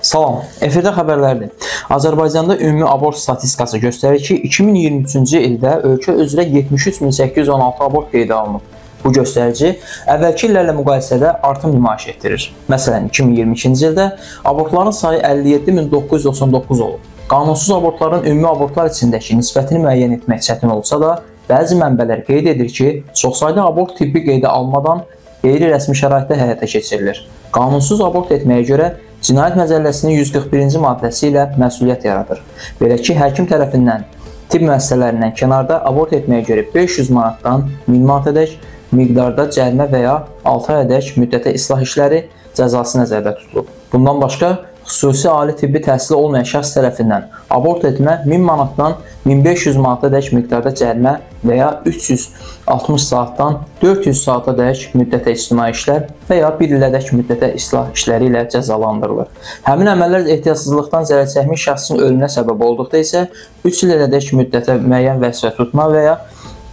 Salam, efirdə xəbərlərdir. Azərbaycanda ümumi abort statistikası göstərir ki, 2023-cü ildə ölkə üzrə 73.816 abort qeydə alınıb. Bu göstərici əvvəlki illərlə müqayisədə artım nümayiş etdirir. Məsələn, 2022-ci ildə abortların sayı 57.999 olub. Qanunsuz abortların ümumi abortlar içindəki nisbətini müəyyən etmək çətin olsa da, bəzi mənbələr qeyd edir ki, çoxsaylı abort tibbi qeydə almadan qeyri-rəsmi şəraitdə həyata keçirilir. Qanunsuz abort etməyə görə Cinayət Məcəlləsinin 141-ci maddəsi ilə məsuliyyət yaradır. Belə ki, həkim tərəfindən tibb müəssisələrindən kənarda abort etməyə görə 500 manatdan 1000 manatadək miqdarda cərimə və ya 6 ayədək müddətə islah işləri cəzası nəzərdə tutulub. Bundan başqa, xüsusi ali tibbi təhsili olmayan şəxs tərəfindən abort etmə 1000 manatdan 1500 manatadək miqdarda cərimə və ya 360 saatdan 400 saatadək müddətə ictimai işlər və ya 1 ilədək müddətə islah işləri ilə cəzalandırılır. Həmin əməllər ehtiyatsızlıqdan zərər çəkmiş şəxsin ölümünə səbəb olduqda isə 3 ilədək müddətə müəyyən vəzifə tutma və ya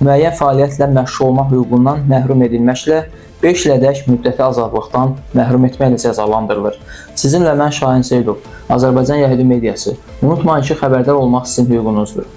müəyyən fəaliyyətlə məşğul olma hüququndan məhrum edilməklə 5 ilədək müddəti azadlıqdan məhrum etməklə cəzalandırılır. Sizinlə mən Şahin Seydov, Azərbaycan Yəhudi Mediası. Unutmayın ki, xəbərdar olmaq sizin hüququnuzdur.